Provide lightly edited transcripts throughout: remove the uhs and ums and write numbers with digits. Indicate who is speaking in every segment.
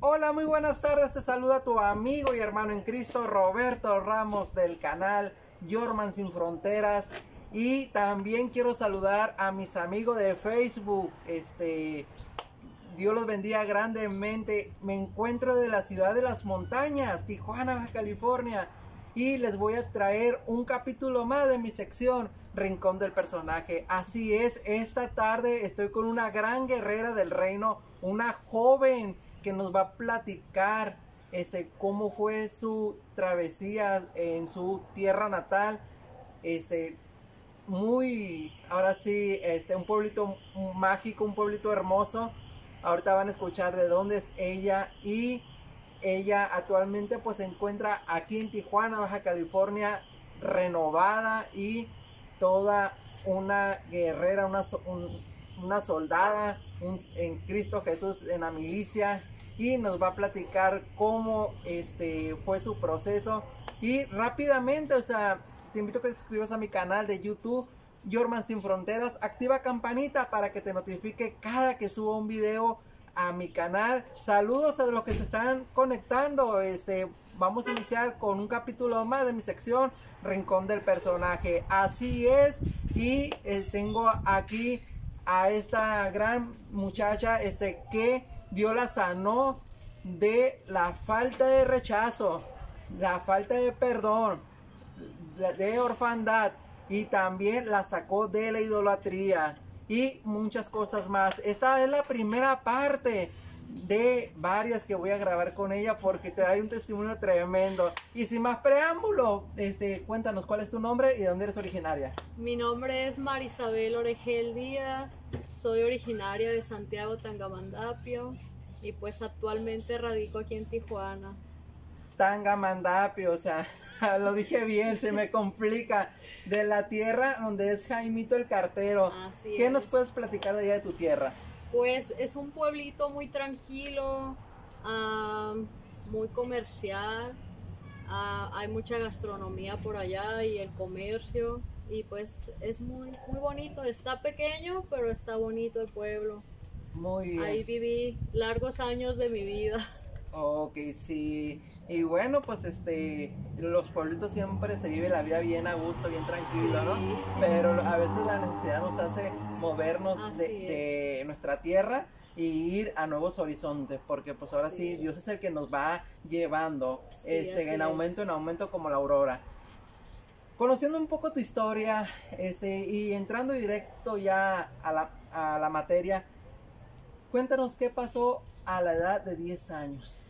Speaker 1: Hola, muy buenas tardes, te saluda tu amigo y hermano en Cristo, Roberto Ramos, del canal Jorman Sin Fronteras. Y también quiero saludar a mis amigos de Facebook. Dios los bendiga grandemente. Me encuentro de la ciudad de las montañas, Tijuana, Baja California. Y les voy a traer un capítulo más de mi sección Rincón del Personaje. Así es, esta tarde estoy con una gran guerrera del reino, una joven que nos va a platicar cómo fue su travesía en su tierra natal. Ahora sí, un pueblito mágico, un pueblito hermoso. Ahorita van a escuchar de dónde es ella. Y ella actualmente pues se encuentra aquí en Tijuana, Baja California, renovada y toda una guerrera, una soldada en Cristo Jesús, en la milicia. Y nos va a platicar cómo fue su proceso. Y rápidamente, te invito a que te suscribas a mi canal de YouTube, Jorman Sin Fronteras. Activa campanita para que te notifique cada que suba un video a mi canal. Saludos a los que se están conectando. Vamos a iniciar con un capítulo más de mi sección Rincón del Personaje. Así es. Y tengo aquí a esta gran muchacha que Dios la sanó de la falta de rechazo, la falta de perdón, de orfandad, y también la sacó de la idolatría y muchas cosas más. Esta es la primera parte de varias que voy a grabar con ella porque trae un testimonio tremendo. Y sin más preámbulo, cuéntanos cuál es tu nombre y de dónde eres originaria.
Speaker 2: Mi nombre es Marisabel Oregel Díaz, soy originaria de Santiago Tangamandapio y pues actualmente radico aquí en Tijuana.
Speaker 1: Tangamandapio, lo dije bien, se me complica. De la tierra donde es Jaimito el Cartero.
Speaker 2: Así
Speaker 1: ¿Qué
Speaker 2: es.
Speaker 1: nos puedes platicar de allá de tu tierra?
Speaker 2: Pues es un pueblito muy tranquilo, muy comercial, hay mucha gastronomía por allá y el comercio, y pues es muy bonito. Está pequeño, pero está bonito el pueblo.
Speaker 1: Muy bien.
Speaker 2: Ahí viví largos años de mi vida.
Speaker 1: Ok, sí. Y bueno, pues los pueblitos siempre se vive la vida bien a gusto, bien tranquilo, ¿no?
Speaker 2: Sí.
Speaker 1: Pero a veces la necesidad nos hace movernos
Speaker 2: Así
Speaker 1: de nuestra tierra y ir a nuevos horizontes, porque pues ahora sí, Dios es el que nos va llevando en aumento como la aurora. Conociendo un poco tu historia, y entrando directo ya a la materia, cuéntanos qué pasó a la edad de 10 años.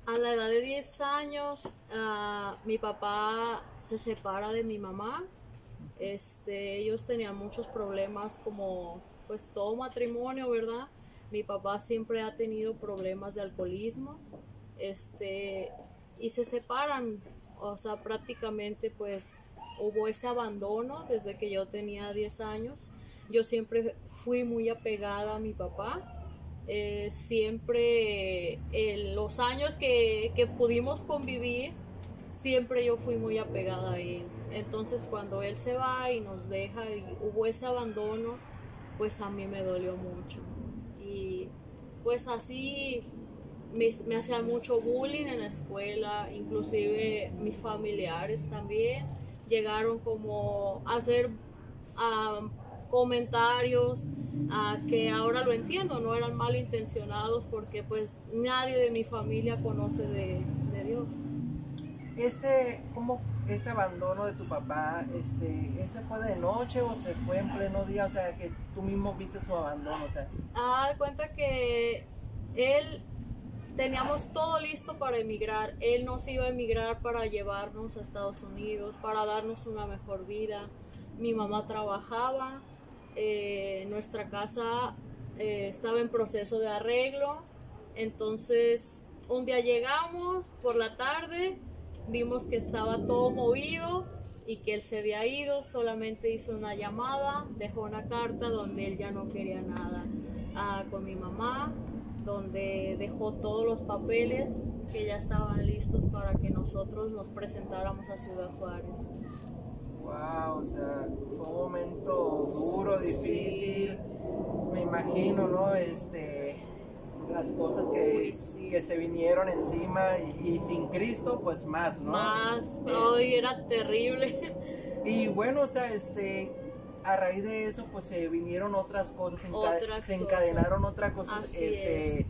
Speaker 2: A la edad de 10 años, mi papá se separa de mi mamá. Ellos tenían muchos problemas, como pues todo matrimonio, ¿verdad? Mi papá siempre ha tenido problemas de alcoholismo, y se separan. Prácticamente pues hubo ese abandono desde que yo tenía 10 años. Yo siempre fui muy apegada a mi papá. Siempre en los años que pudimos convivir, siempre yo fui muy apegada a él. Entonces cuando él se va y nos deja y hubo ese abandono, pues a mí me dolió mucho. Y pues así me hacían mucho bullying en la escuela, inclusive mis familiares también llegaron como a hacer comentarios que ahora lo entiendo, no eran malintencionados, porque pues nadie de mi familia conoce de Dios.
Speaker 1: Ese abandono de tu papá, ¿ese fue de noche o se fue en pleno día? Que tú mismo viste su abandono,
Speaker 2: De cuenta que él, teníamos todo listo para emigrar. Él nos iba a emigrar para llevarnos a Estados Unidos, para darnos una mejor vida. Mi mamá trabajaba, nuestra casa estaba en proceso de arreglo. Entonces un día llegamos por la tarde, vimos que estaba todo movido y que él se había ido. Solamente hizo una llamada, dejó una carta donde él ya no quería nada con mi mamá, donde dejó todos los papeles que ya estaban listos para que nosotros nos presentáramos a Ciudad Juárez.
Speaker 1: Wow, fue un momento duro, difícil, me imagino, ¿no? las cosas
Speaker 2: Uy, sí.
Speaker 1: que se vinieron encima y sin Cristo pues más, ¿no?
Speaker 2: Más, hoy era terrible.
Speaker 1: Y bueno, o sea, a raíz de eso pues se vinieron otras cosas,
Speaker 2: Otras
Speaker 1: se
Speaker 2: cosas.
Speaker 1: encadenaron otras cosas,
Speaker 2: Así es.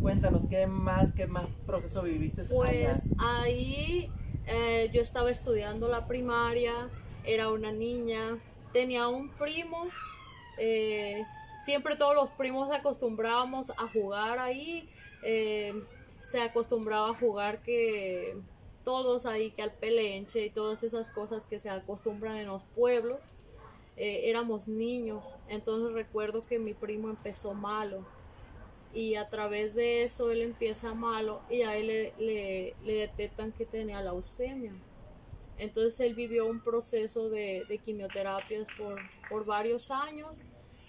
Speaker 1: cuéntanos qué más proceso viviste
Speaker 2: Pues
Speaker 1: allá.
Speaker 2: ahí yo estaba estudiando la primaria, era una niña, tenía un primo, eh, siempre todos los primos acostumbrábamos a jugar ahí, se acostumbraba a jugar que todos ahí, que al pelenche y todas esas cosas que se acostumbran en los pueblos, éramos niños, entonces recuerdo que mi primo empezó malo y a través de eso él empieza malo y a él le detectan que tenía leucemia. Entonces él vivió un proceso de quimioterapias por varios años,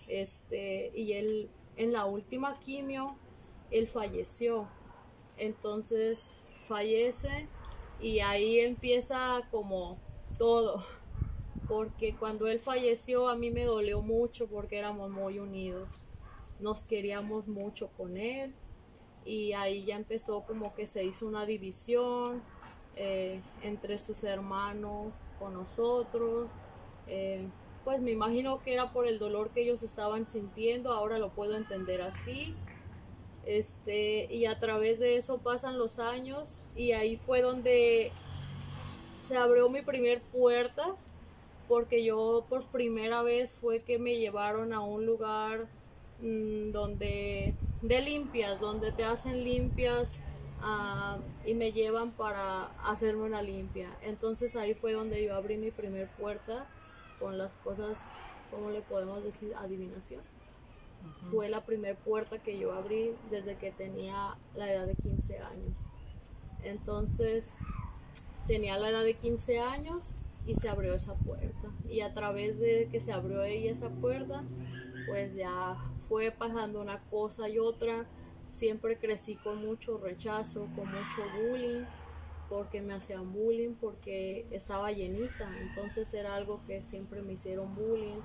Speaker 2: y él en la última quimio, él falleció. Entonces fallece y ahí empieza como todo, porque cuando él falleció a mí me dolió mucho porque éramos muy unidos, nos queríamos mucho con él y ahí ya empezó como que se hizo una división entre sus hermanos con nosotros. eh, pues me imagino que era por el dolor que ellos estaban sintiendo, ahora lo puedo entender así. Y a través de eso pasan los años y ahí fue donde se abrió mi primer puerta, porque yo por primera vez fue que me llevaron a un lugar donde de limpias, donde te hacen limpias, y me llevan para hacerme una limpia. Entonces ahí fue donde yo abrí mi primer puerta con las cosas, ¿cómo le podemos decir? Adivinación. Fue la primer puerta que yo abrí desde que tenía la edad de 15 años. Entonces tenía la edad de 15 años y se abrió esa puerta. Y a través de que se abrió ella esa puerta, pues ya fue pasando una cosa y otra. Siempre crecí con mucho rechazo, con mucho bullying, porque me hacían bullying, porque estaba llenita. Entonces era algo que siempre me hicieron bullying.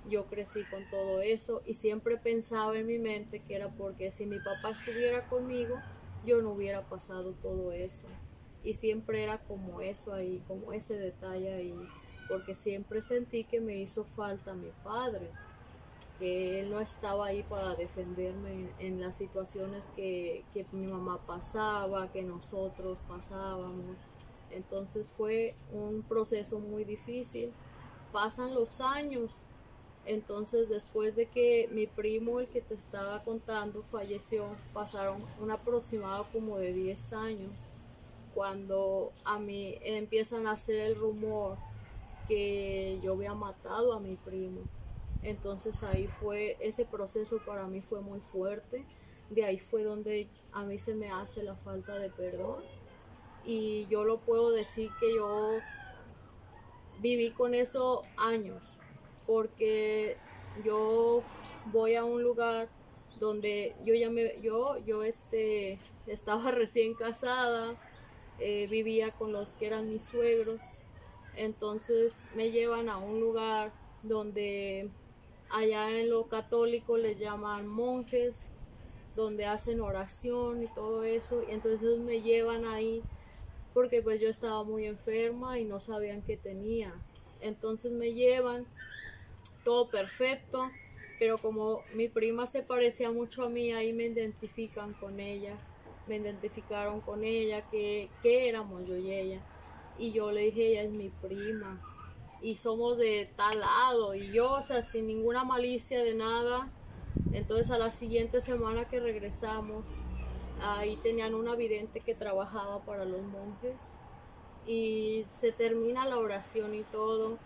Speaker 2: Yo crecí con todo eso y siempre pensaba en mi mente que era porque si mi papá estuviera conmigo, yo no hubiera pasado todo eso. Y siempre era como eso ahí, como ese detalle ahí, porque siempre sentí que me hizo falta mi padre, que él no estaba ahí para defenderme en las situaciones que mi mamá pasaba, que nosotros pasábamos. Entonces fue un proceso muy difícil. Pasan los años, entonces después de que mi primo, el que te estaba contando, falleció, pasaron un aproximado como de 10 años cuando a mí empiezan a hacer el rumor que yo había matado a mi primo. Entonces ahí fue, ese proceso para mí fue muy fuerte. De ahí fue donde a mí se me hace la falta de perdón. Y yo lo puedo decir que yo viví con eso años, porque yo voy a un lugar donde yo estaba recién casada, vivía con los que eran mis suegros, entonces me llevan a un lugar donde allá en lo católico les llaman monjes, donde hacen oración y todo eso, y entonces me llevan ahí porque pues yo estaba muy enferma y no sabían qué tenía. Entonces me llevan, todo perfecto, pero como mi prima se parecía mucho a mí, ahí me identifican con ella, me identificaron con ella, que éramos yo y ella. Y yo le dije, ella es mi prima y somos de tal lado. Y yo, o sea, sin ninguna malicia de nada. Entonces a la siguiente semana que regresamos, ahí tenían una vidente que trabajaba para los monjes y se termina la oración y todo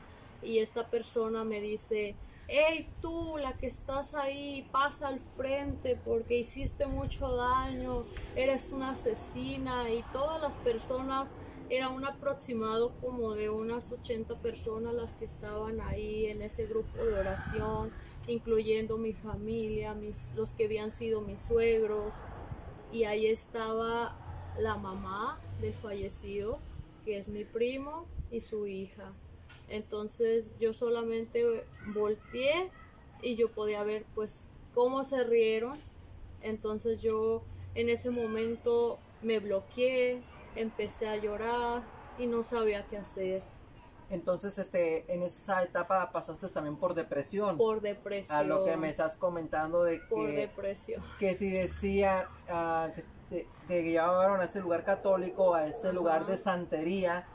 Speaker 2: y esta persona me dice, hey tú, la que estás ahí, pasa al frente porque hiciste mucho daño, eres una asesina. Y todas las personas, era un aproximado como de unas 80 personas las que estaban ahí en ese grupo de oración, incluyendo mi familia, los que habían sido mis suegros, y ahí estaba la mamá del fallecido, que es mi primo, y su hija. Entonces yo solamente volteé y yo podía ver pues cómo se rieron, Entonces yo en ese momento me bloqueé, empecé a llorar y no sabía qué hacer.
Speaker 1: Entonces, en esa etapa pasaste también por depresión.
Speaker 2: Por depresión.
Speaker 1: A lo que me estás comentando de
Speaker 2: por depresión.
Speaker 1: Que si decía que te llevaron a ese lugar católico, a ese lugar de santería,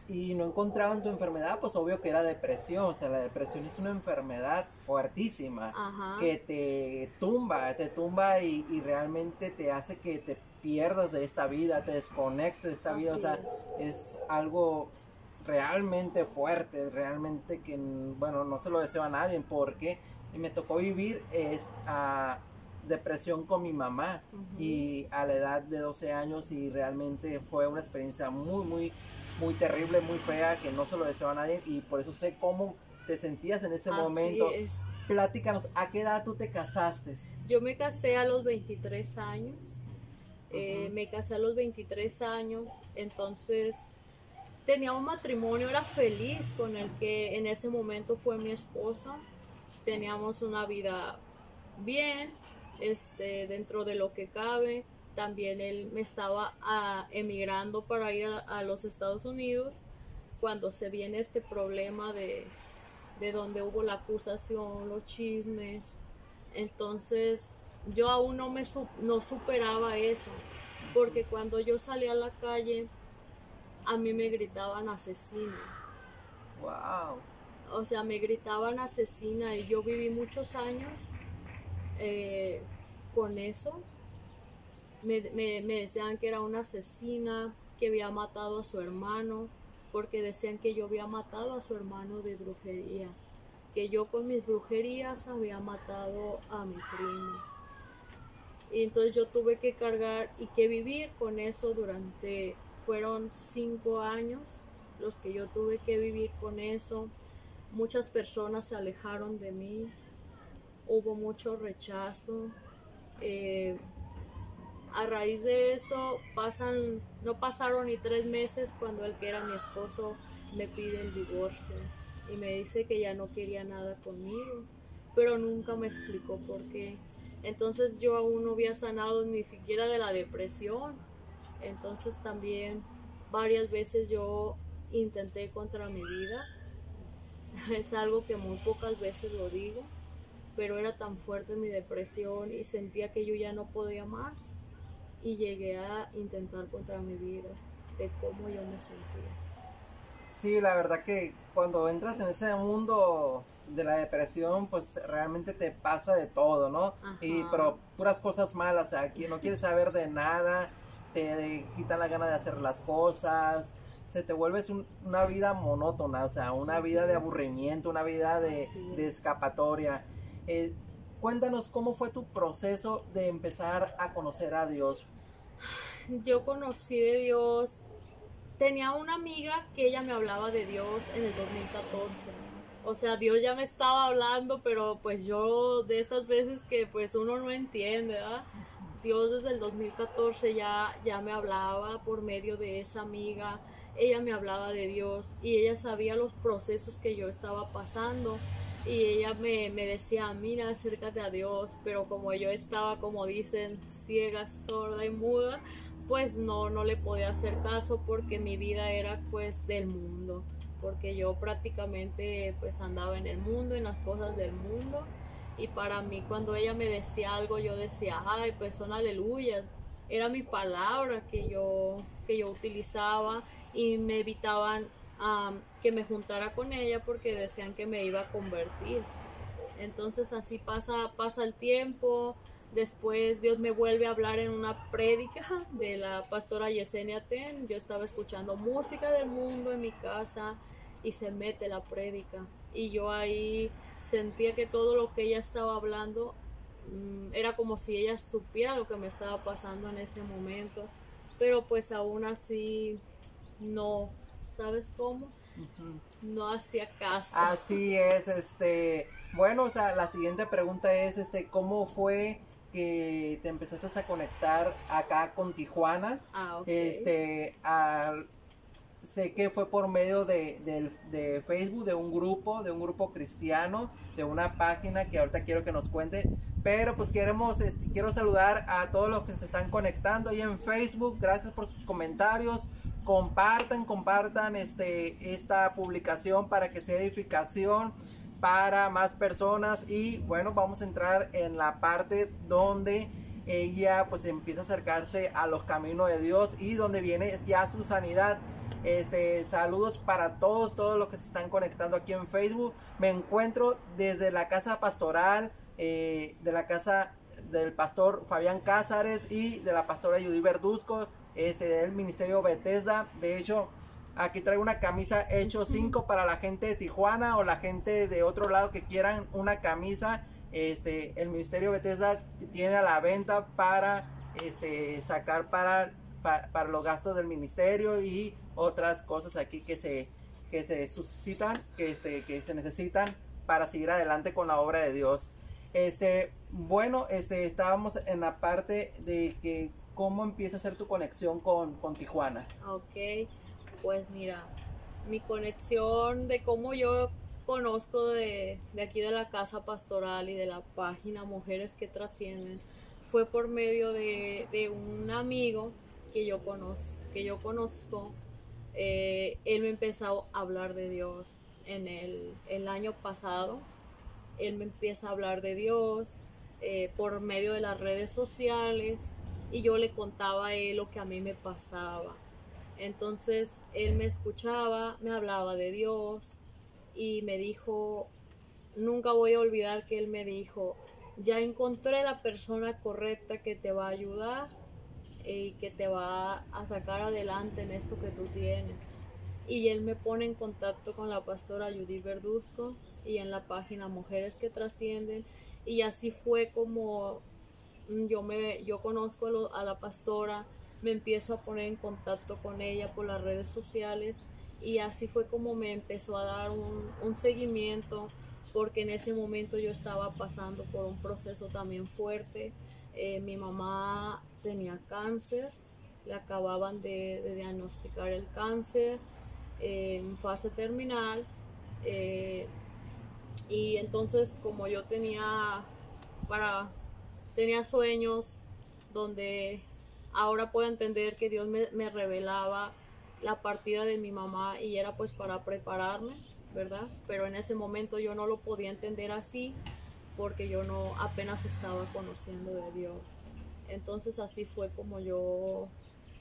Speaker 1: y no encontraban tu enfermedad, pues obvio que era depresión. O sea, la depresión es una enfermedad fuertísima que te tumba y realmente te hace que te pierdas de esta vida, te desconectes de esta vida. O sea, es algo realmente fuerte, realmente que, bueno, no se lo deseo a nadie, porque me tocó vivir depresión con mi mamá y a la edad de 12 años, y realmente fue una experiencia muy terrible, muy fea, que no se lo deseo a nadie, y por eso sé cómo te sentías en ese momento. Platícanos, ¿a qué edad tú te casaste?
Speaker 2: Yo me casé a los 23 años. Me casé a los 23 años, entonces tenía un matrimonio, era feliz con el que en ese momento fue mi esposo. Teníamos una vida bien, dentro de lo que cabe. También él me estaba emigrando para ir a los Estados Unidos cuando se viene este problema de donde hubo la acusación, los chismes. Entonces yo aún no superaba eso, porque cuando yo salía a la calle a mí me gritaban asesina.
Speaker 1: Wow.
Speaker 2: O sea, me gritaban asesina, y yo viví muchos años con eso. Me decían que era una asesina, que había matado a su hermano, porque decían que yo había matado a su hermano de brujería, que yo con mis brujerías había matado a mi primo. Y entonces yo tuve que cargar y que vivir con eso fueron 5 años los que yo tuve que vivir con eso. Muchas personas se alejaron de mí, hubo mucho rechazo. A raíz de eso no pasaron ni 3 meses cuando el que era mi esposo me pide el divorcio y me dice que ya no quería nada conmigo, pero nunca me explicó por qué. Entonces yo aún no había sanado ni siquiera de la depresión. Entonces también varias veces yo intenté contra mi vida. Es algo que muy pocas veces lo digo, pero era tan fuerte mi depresión y sentía que yo ya no podía más, y llegué a intentar contra mi vida, de cómo yo me sentía.
Speaker 1: Sí, la verdad que cuando entras en ese mundo de la depresión, pues realmente te pasa de todo, ¿no? Pero puras cosas malas, o sea, que no quieres saber de nada, te quitan la gana de hacer las cosas, se te vuelves una vida monótona, o sea, una vida de aburrimiento, una vida de escapatoria. Cuéntanos cómo fue tu proceso de empezar a conocer a Dios.
Speaker 2: Yo conocí de Dios, tenía una amiga que ella me hablaba de Dios en el 2014. O sea, Dios ya me estaba hablando, pero pues yo de esas veces que pues uno no entiende, ¿verdad? Dios desde el 2014 ya me hablaba por medio de esa amiga. Ella me hablaba de Dios y ella sabía los procesos que yo estaba pasando, y ella me decía, mira, acércate a Dios, pero como yo estaba, como dicen, ciega, sorda y muda, pues no le podía hacer caso, porque mi vida era pues del mundo, porque yo prácticamente pues andaba en el mundo, en las cosas del mundo. Y para mí, cuando ella me decía algo, yo decía, ay, pues son aleluyas. Era mi palabra que yo utilizaba, y me evitaban que me juntara con ella porque decían que me iba a convertir. Entonces así pasa el tiempo. Después Dios me vuelve a hablar en una prédica de la pastora Yesenia Ten. Yo estaba escuchando música del mundo en mi casa y se mete la prédica. Y yo ahí sentía que todo lo que ella estaba hablando era como si ella supiera lo que me estaba pasando en ese momento. Pero pues aún así no, ¿sabes cómo? No hacía caso.
Speaker 1: Así es, bueno, o sea, la siguiente pregunta es, ¿cómo fue que te empezaste a conectar acá con Tijuana?
Speaker 2: Okay.
Speaker 1: Sé que fue por medio de Facebook, de un grupo cristiano, de una página que ahorita quiero que nos cuente, Pero pues quiero saludar a todos los que se están conectando ahí en Facebook. Gracias por sus comentarios. Compartan esta publicación para que sea edificación para más personas. Y bueno, vamos a entrar en la parte donde ella pues empieza a acercarse a los caminos de Dios y donde viene ya su sanidad. Saludos para todos los que se están conectando aquí en Facebook. Me encuentro desde la casa pastoral, de la casa del pastor Fabián Cázares y de la pastora Judy Verduzco, del ministerio Bethesda. De hecho, aquí traigo una camisa hecho 5 para la gente de Tijuana o la gente de otro lado que quieran una camisa. El ministerio Bethesda tiene a la venta para sacar para los gastos del ministerio y otras cosas aquí que se suscitan, que se necesitan para seguir adelante con la obra de Dios. Bueno, estábamos en la parte de que cómo empieza a ser tu conexión con Tijuana.
Speaker 2: Ok, pues mira, mi conexión de cómo yo conozco de aquí de la casa pastoral y de la página Mujeres que Trascienden fue por medio de un amigo que yo conozco. Él me empezó a hablar de Dios en el año pasado. Él me empieza a hablar de Dios por medio de las redes sociales y yo le contaba a él lo que a mí me pasaba. Entonces él me escuchaba, me hablaba de Dios y me dijo, nunca voy a olvidar que él me dijo, ya encontré la persona correcta que te va a ayudar y que te va a sacar adelante en esto que tú tienes. Y él me pone en contacto con la pastora Judy Verduzco y en la página Mujeres que Trascienden, y así fue como yo conozco a la pastora, me empiezo a poner en contacto con ella por las redes sociales y así fue como me empezó a dar un seguimiento, porque en ese momento yo estaba pasando por un proceso también fuerte. Mi mamá tenía cáncer, le acababan de diagnosticar el cáncer en fase terminal, y entonces como yo tenía sueños donde ahora puedo entender que Dios me revelaba la partida de mi mamá y era pues para prepararme, ¿verdad? Pero en ese momento yo no lo podía entender así porque yo no apenas estaba conociendo de Dios. Entonces así fue como yo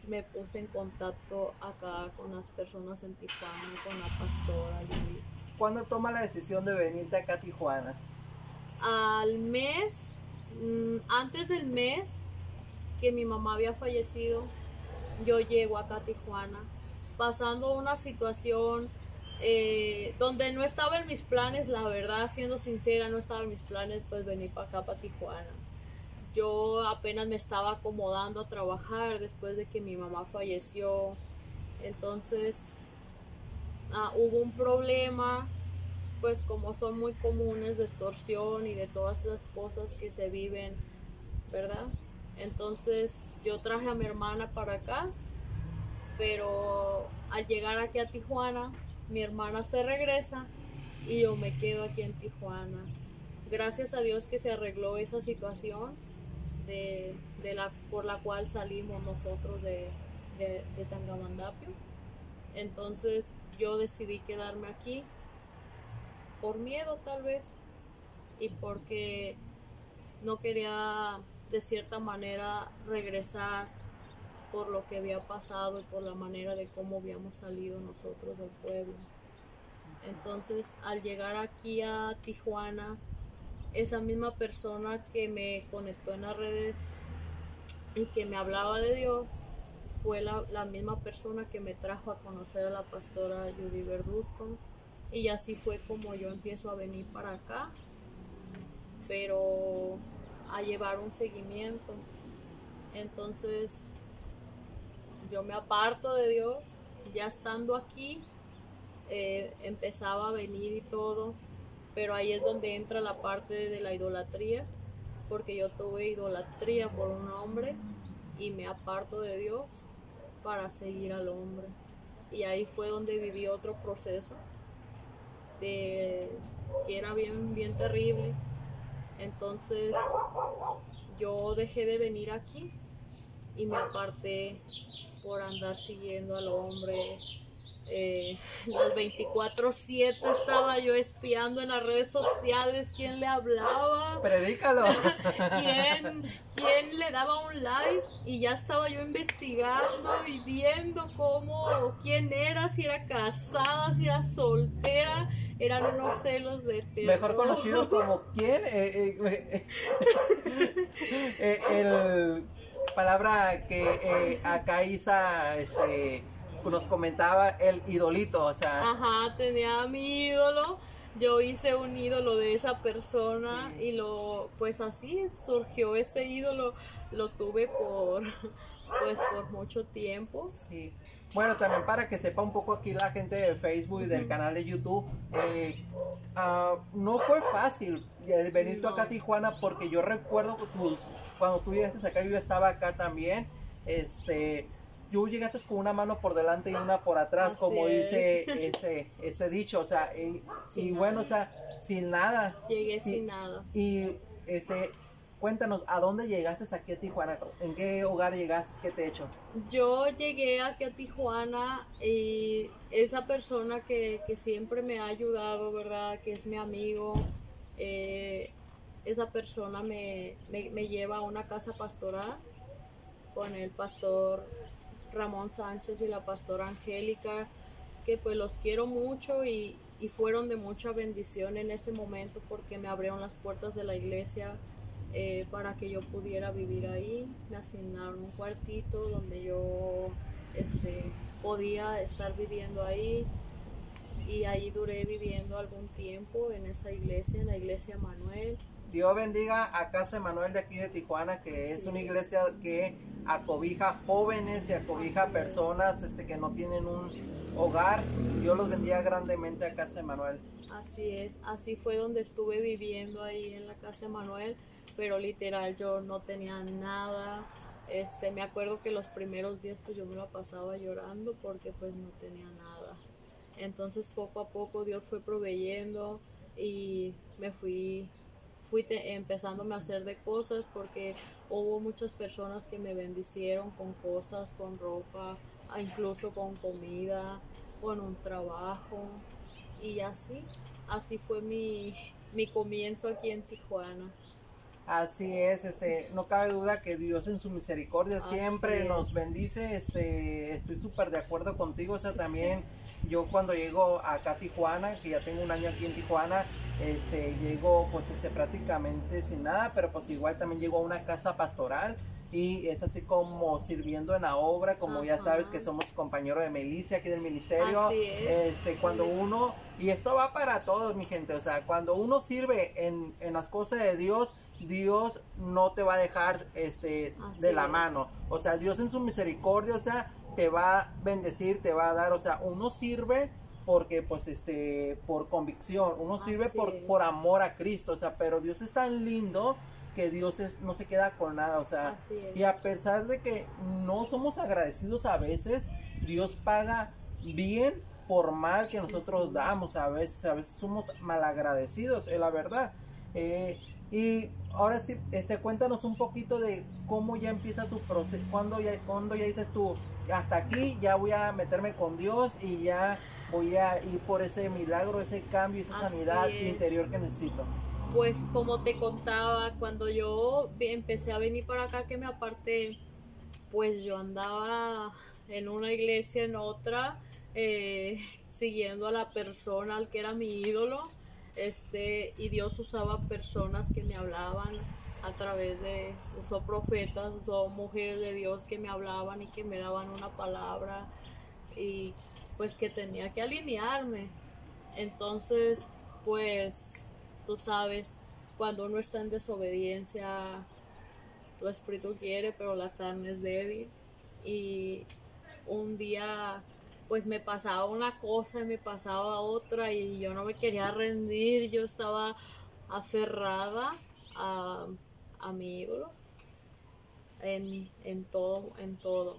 Speaker 2: me puse en contacto acá con las personas en Tijuana, con la pastora.
Speaker 1: ¿Cuándo toma la decisión de venirte acá a Tijuana?
Speaker 2: Al mes, antes del mes que mi mamá había fallecido, yo llego acá a Tijuana, pasando una situación donde no estaba en mis planes, la verdad, siendo sincera, no estaba en mis planes pues venir para acá, para Tijuana. Yo apenas me estaba acomodando a trabajar después de que mi mamá falleció, entonces hubo un problema, pues como son muy comunes, de extorsión y de todas esas cosas que se viven, ¿verdad? Entonces yo traje a mi hermana para acá, pero al llegar aquí a Tijuana, mi hermana se regresa y yo me quedo aquí en Tijuana. Gracias a Dios que se arregló esa situación por la cual salimos nosotros de Tangamandapio. Entonces yo decidí quedarme aquí por miedo tal vez y porque no quería de cierta manera regresar por lo que había pasado y por la manera de cómo habíamos salido nosotros del pueblo. Entonces al llegar aquí a Tijuana, esa misma persona que me conectó en las redes y que me hablaba de Dios fue la misma persona que me trajo a conocer a la pastora Judy Verduzco, y así fue como yo empiezo a venir para acá, pero a llevar un seguimiento. Entonces yo me aparto de Dios, ya estando aquí empezaba a venir y todo, pero ahí es donde entra la parte de la idolatría, porque yo tuve idolatría por un hombre y me aparto de Dios para seguir al hombre, y ahí fue donde viví otro proceso que era bien terrible. Entonces yo dejé de venir aquí y me aparté por andar siguiendo al hombre. Los 24/7 estaba yo espiando en las redes sociales quién le hablaba,
Speaker 1: Predícalo.
Speaker 2: quién le daba un like, y ya estaba yo investigando y viendo quién era, si era casada, si era soltera. Eran unos celos de terror.
Speaker 1: Mejor conocido como quién, el palabra que acá Isa nos comentaba, el idolito, o sea.
Speaker 2: Ajá, tenía a mi ídolo. Yo hice un ídolo de esa persona,
Speaker 1: Sí.
Speaker 2: y pues así surgió ese ídolo. Lo tuve por mucho tiempo.
Speaker 1: Sí. Bueno, también para que sepa un poco aquí la gente de Facebook y del canal de YouTube, no fue fácil el venir tú acá a Tijuana, porque yo recuerdo que cuando tú llegaste acá, yo estaba acá también. Tú llegaste con una mano por delante y una por atrás,
Speaker 2: Así
Speaker 1: como
Speaker 2: es.
Speaker 1: dice ese dicho, o sea, y bueno, o sea, sin nada.
Speaker 2: Llegué sin nada.
Speaker 1: Y cuéntanos, ¿a dónde llegaste aquí a Tijuana? ¿En qué hogar llegaste? ¿Qué techo?
Speaker 2: Yo llegué aquí a Tijuana, y esa persona que siempre me ha ayudado, ¿verdad? Que es mi amigo, esa persona me lleva a una casa pastoral con el pastor Ramón Sánchez y la pastora Angélica, que pues los quiero mucho, y fueron de mucha bendición en ese momento, porque me abrieron las puertas de la iglesia para que yo pudiera vivir ahí. Me asignaron un cuartito donde yo podía estar viviendo ahí, y ahí duré viviendo algún tiempo en esa iglesia, en la iglesia Manuel.
Speaker 1: Dios bendiga a Casa Emanuel de aquí de Tijuana, que es una iglesia que acobija jóvenes y acobija personas que no tienen un hogar. Dios los bendiga grandemente a Casa Emanuel.
Speaker 2: Así es, así fue donde estuve viviendo ahí en la Casa Emanuel, pero literal yo no tenía nada. Me acuerdo que los primeros días pues yo me la pasaba llorando porque pues no tenía nada. Entonces poco a poco Dios fue proveyendo, y me fui empezándome a hacer de cosas, porque hubo muchas personas que me bendicieron con cosas, con ropa, incluso con comida, con un trabajo, y así fue mi comienzo aquí en Tijuana.
Speaker 1: Así es, no cabe duda que Dios en su misericordia siempre nos bendice. Estoy súper de acuerdo contigo. O sea, también yo cuando llego acá a Tijuana, que ya tengo un año aquí en Tijuana, llego pues prácticamente sin nada, pero pues igual también llego a una casa pastoral, y es así como sirviendo en la obra, como ya sabes que somos compañeros de milicia aquí del ministerio.
Speaker 2: Así es.
Speaker 1: Cuando uno, y esto va para todos, mi gente, o sea, cuando uno sirve en las cosas de Dios, Dios no te va a dejar de la mano. O sea, Dios en su misericordia, o sea, te va a bendecir, te va a dar, o sea, uno sirve porque pues por convicción, uno sirve por amor a Cristo, o sea, pero Dios es tan lindo que Dios no se queda con nada, o sea, y a pesar de que no somos agradecidos a veces, Dios paga bien por mal que nosotros damos. A veces somos malagradecidos, es la verdad. Y ahora sí, cuéntanos un poquito de cómo ya empieza tu proceso, cuando ya dices tú, hasta aquí ya voy a meterme con Dios y ya voy a ir por ese milagro, ese cambio, esa sanidad interior que necesito.
Speaker 2: Pues como te contaba, cuando yo empecé a venir para acá, que me aparté, pues yo andaba en una iglesia, en otra, siguiendo a la persona al que era mi ídolo, y Dios usaba personas que me hablaban a través usó profetas, usó mujeres de Dios que me hablaban y que me daban una palabra, y pues que tenía que alinearme. Entonces, pues tú sabes, cuando uno está en desobediencia, tu espíritu quiere, pero la carne es débil. Y un día pues me pasaba una cosa y me pasaba otra, y yo no me quería rendir. Yo estaba aferrada a mi ídolo en todo,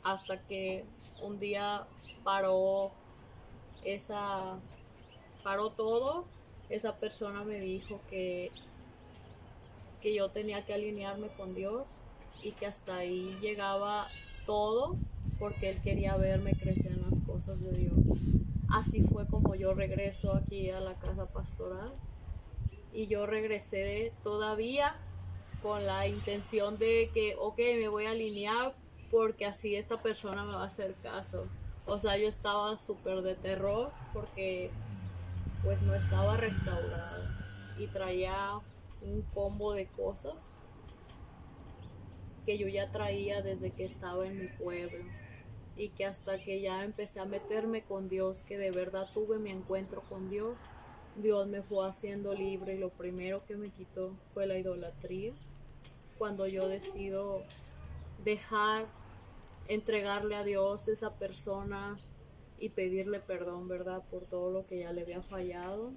Speaker 2: hasta que un día paró todo. Esa persona me dijo que que yo tenía que alinearme con Dios y que hasta ahí llegaba todo porque Él quería verme crecer en las cosas de Dios. Así fue como yo regreso aquí a la casa pastoral, y yo regresé todavía con la intención de que, ok, me voy a alinear porque así esta persona me va a hacer caso. O sea, yo estaba súper de terror porque pues no estaba restaurada y traía un combo de cosas que yo ya traía desde que estaba en mi pueblo, y que hasta que ya empecé a meterme con Dios, que de verdad tuve mi encuentro con Dios, Dios me fue haciendo libre, y lo primero que me quitó fue la idolatría. Cuando yo decido dejar, entregarle a Dios esa persona y pedirle perdón, ¿verdad? Por todo lo que ya le había fallado,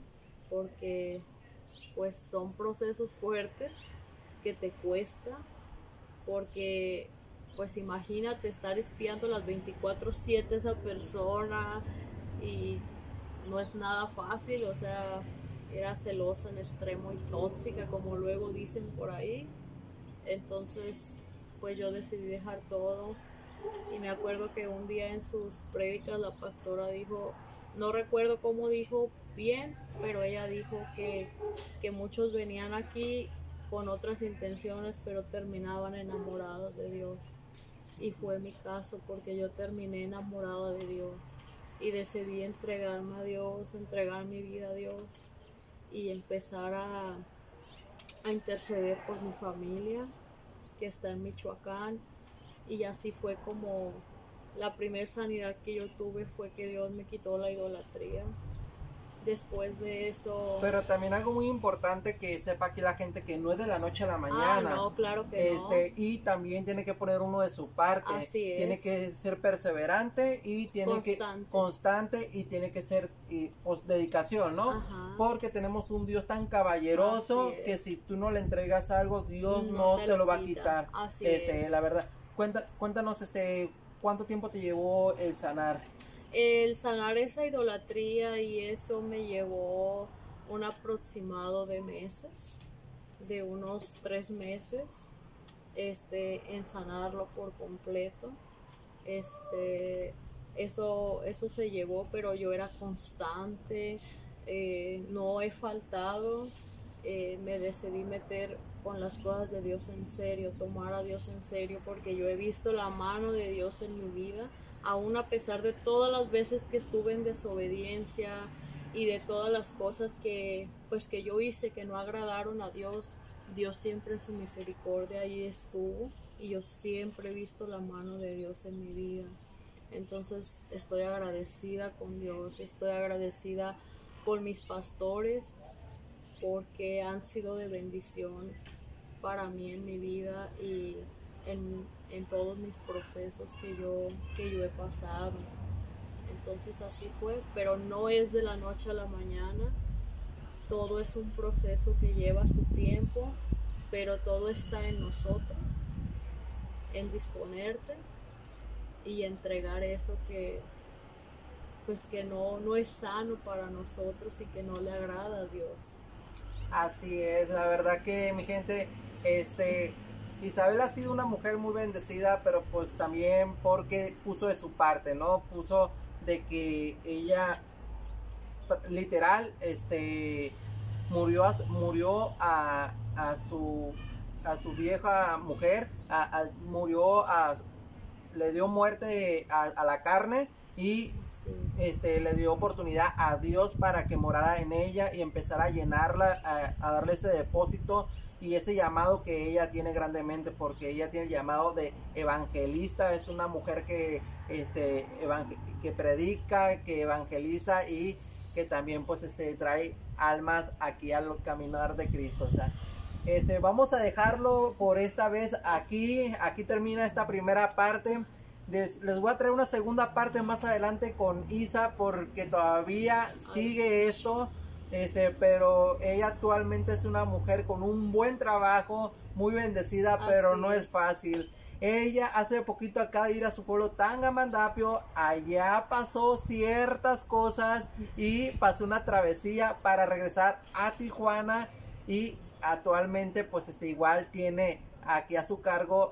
Speaker 2: porque pues son procesos fuertes que te cuesta, porque pues imagínate estar espiando las 24/7 a esa persona, y no es nada fácil. O sea, era celosa en extremo y tóxica, como luego dicen por ahí. Entonces pues yo decidí dejar todo, y me acuerdo que un día en sus prédicas la pastora dijo, no recuerdo cómo dijo bien, pero ella dijo que muchos venían aquí con otras intenciones, pero terminaban enamorados de Dios. Y fue mi caso, porque yo terminé enamorada de Dios y decidí entregarme a Dios, entregar mi vida a Dios, y empezar a interceder por mi familia que está en Michoacán. Y así fue como la primera sanidad que yo tuve, fue que Dios me quitó la idolatría. Después de eso...
Speaker 1: Pero también algo muy importante que sepa aquí la gente, que no es de la noche a la mañana.
Speaker 2: no, claro que no.
Speaker 1: Y también tiene que poner uno de su parte.
Speaker 2: Así es.
Speaker 1: Tiene que ser perseverante y tiene constante, y tiene que ser pues, dedicación, ¿no?
Speaker 2: Ajá.
Speaker 1: Porque tenemos un Dios tan caballeroso que si tú no le entregas algo, Dios no te lo va a quitar.
Speaker 2: Así es.
Speaker 1: La verdad. Cuéntanos, ¿cuánto tiempo te llevó el sanar?
Speaker 2: El sanar esa idolatría, y eso me llevó un aproximado de meses, de unos 3 meses, en sanarlo por completo. Eso se llevó, pero yo era constante, no he faltado. Me decidí meter con las cosas de Dios en serio, tomar a Dios en serio, porque yo he visto la mano de Dios en mi vida, aún a pesar de todas las veces que estuve en desobediencia y de todas las cosas que yo hice que no agradaron a Dios. Dios siempre en su misericordia ahí estuvo, y yo siempre he visto la mano de Dios en mi vida. Entonces estoy agradecida con Dios, estoy agradecida por mis pastores, porque han sido de bendición para mí en mi vida y en todos mis procesos que yo he pasado. Entonces así fue, pero no es de la noche a la mañana. Todo es un proceso que lleva su tiempo, pero todo está en nosotros, en disponerte y entregar eso que no es sano para nosotros y que no le agrada a Dios.
Speaker 1: Así es, la verdad que mi gente, Isabel ha sido una mujer muy bendecida, pero pues también porque puso de su parte, ¿no? Puso de que ella literal, murió a su vieja mujer, le dio muerte a la carne, y le dio oportunidad a Dios para que morara en ella y empezara a llenarla, a darle ese depósito y ese llamado que ella tiene grandemente, porque ella tiene el llamado de evangelista. Es una mujer que que predica, que evangeliza, y que también pues trae almas aquí al caminar de Cristo. O sea, vamos a dejarlo por esta vez aquí termina esta primera parte. Les voy a traer una segunda parte más adelante con Isa, porque todavía sigue esto, pero ella actualmente es una mujer con un buen trabajo, muy bendecida, pero no es fácil. Ella hace poquito acaba de ir a su pueblo Tangamandapio, allá pasó ciertas cosas y pasó una travesía para regresar a Tijuana, y actualmente pues igual tiene aquí a su cargo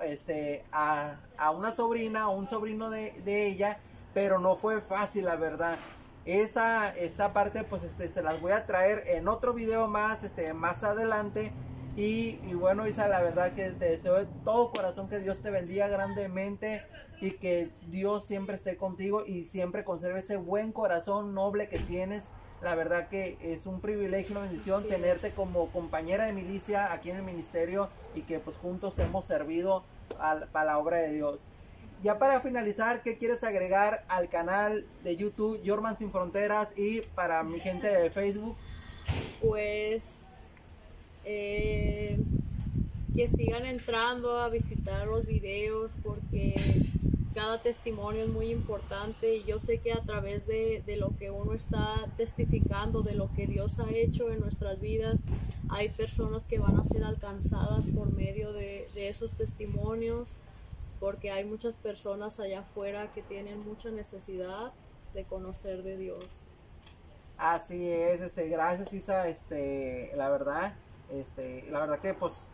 Speaker 1: a una sobrina o un sobrino de ella, pero no fue fácil, la verdad. Esa parte pues se las voy a traer en otro video más más adelante. Y bueno, Isa, la verdad que te deseo de todo corazón que Dios te bendiga grandemente y que Dios siempre esté contigo y siempre conserve ese buen corazón noble que tienes. La verdad que es un privilegio, una bendición tenerte como compañera de milicia aquí en el ministerio y que pues juntos hemos servido para la obra de Dios. Ya para finalizar, ¿qué quieres agregar al canal de YouTube Jorman Sin Fronteras y para mi gente de Facebook?
Speaker 2: Pues que sigan entrando a visitar los videos porque cada testimonio es muy importante y yo sé que a través de lo que uno está testificando, de lo que Dios ha hecho en nuestras vidas, hay personas que van a ser alcanzadas por medio de esos testimonios, porque hay muchas personas allá afuera que tienen mucha necesidad de conocer de Dios.
Speaker 1: Así es, gracias, Isa, la verdad que pues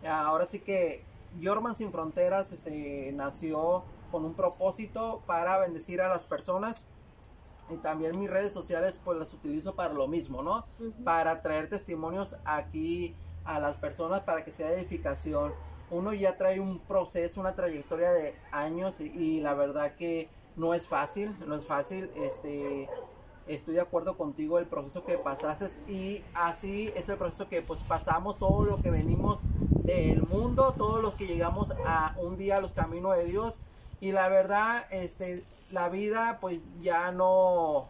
Speaker 1: ahora sí que Jorman Sin Fronteras nació con un propósito para bendecir a las personas, y también mis redes sociales pues las utilizo para lo mismo, ¿no? Para traer testimonios aquí a las personas para que sea edificación. Uno ya trae un proceso, una trayectoria de años y la verdad que no es fácil, estoy de acuerdo contigo el proceso que pasaste y así es el proceso que pues pasamos todo lo que venimos del mundo, todos los que llegamos a un día a los caminos de Dios, y la verdad la vida pues ya no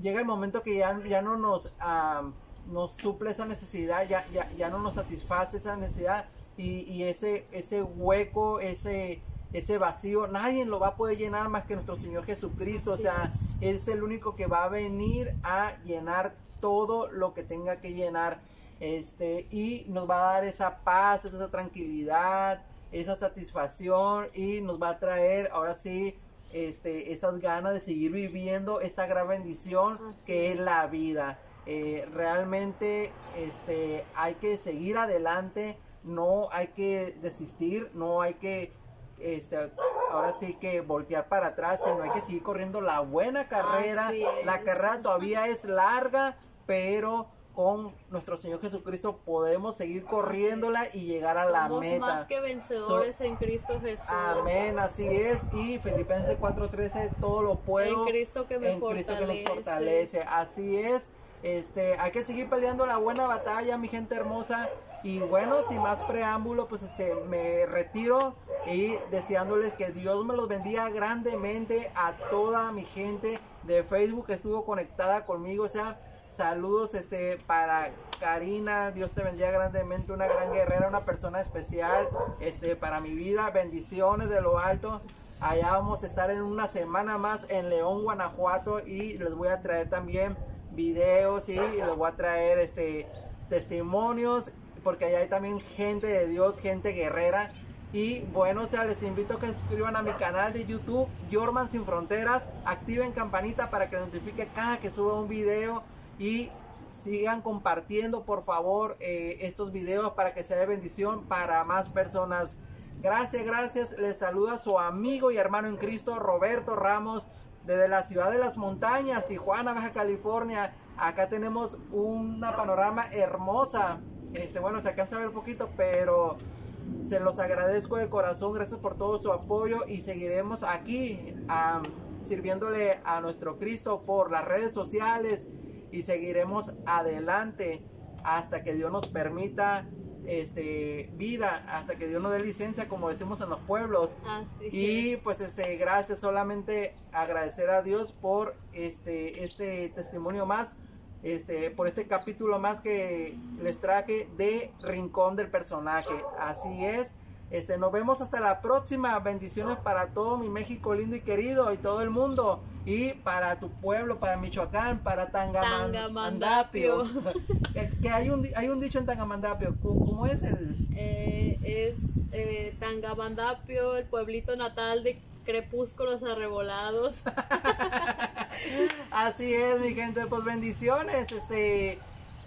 Speaker 1: llega el momento que ya no nos suple esa necesidad, ya no nos satisface esa necesidad y ese hueco, ese vacío, nadie lo va a poder llenar más que nuestro Señor Jesucristo. O sea, Él es el único que va a venir a llenar todo lo que tenga que llenar, y nos va a dar esa paz, esa tranquilidad, esa satisfacción, y nos va a traer ahora sí esas ganas de seguir viviendo esta gran bendición que es la vida. Realmente hay que seguir adelante, no hay que desistir, no hay que ahora sí que voltear para atrás, sino hay que seguir corriendo la buena carrera. La carrera todavía es larga, pero con nuestro Señor Jesucristo podemos seguir corriéndola y llegar a la meta.
Speaker 2: Somos más que vencedores en Cristo Jesús.
Speaker 1: Amén, así es. Y Filipenses 4:13, todo lo puedo
Speaker 2: en Cristo que me
Speaker 1: Cristo que nos fortalece. Así es. Hay que seguir peleando la buena batalla, mi gente hermosa. Y bueno, sin más preámbulo, pues me retiro y deseándoles que Dios me los bendiga grandemente a toda mi gente de Facebook que estuvo conectada conmigo. O sea, saludos para Karina, Dios te bendiga grandemente, una gran guerrera, una persona especial para mi vida. Bendiciones de lo alto. Allá vamos a estar en una semana más en León, Guanajuato, y les voy a traer también videos y les voy a traer testimonios, porque allá hay también gente de Dios, gente guerrera. Y bueno, o sea, les invito a que se suscriban a mi canal de YouTube Jorman Sin Fronteras, activen campanita para que les notifique cada que suba un video, y sigan compartiendo por favor estos videos para que sea de bendición para más personas. Gracias, les saluda su amigo y hermano en Cristo Roberto Ramos desde la ciudad de las montañas, Tijuana, Baja California. Acá tenemos una panorama hermosa. Bueno, se alcanza a ver poquito, pero se los agradezco de corazón. Gracias por todo su apoyo y seguiremos aquí sirviéndole a nuestro Cristo por las redes sociales, y seguiremos adelante hasta que Dios nos permita vida, hasta que Dios nos dé licencia, como decimos en los pueblos. Y pues gracias, solamente agradecer a Dios por este testimonio más, por este capítulo más que les traje de Rincón del Personaje. Así es. Nos vemos hasta la próxima. Bendiciones para todo mi México lindo y querido y todo el mundo, y para tu pueblo, para Michoacán, para Tangamandapio. Que hay un dicho en Tangamandapio. ¿Cómo es
Speaker 2: Tangamandapio, el pueblito natal de crepúsculos arrebolados?
Speaker 1: Así es, mi gente, pues bendiciones.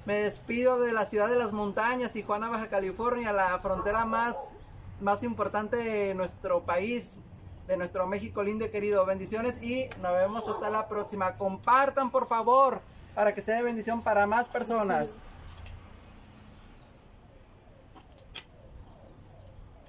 Speaker 1: Me despido de la ciudad de las montañas, Tijuana, Baja California, la frontera más importante de nuestro país, de nuestro México lindo y querido. Bendiciones y nos vemos hasta la próxima. Compartan, por favor, para que sea de bendición para más personas.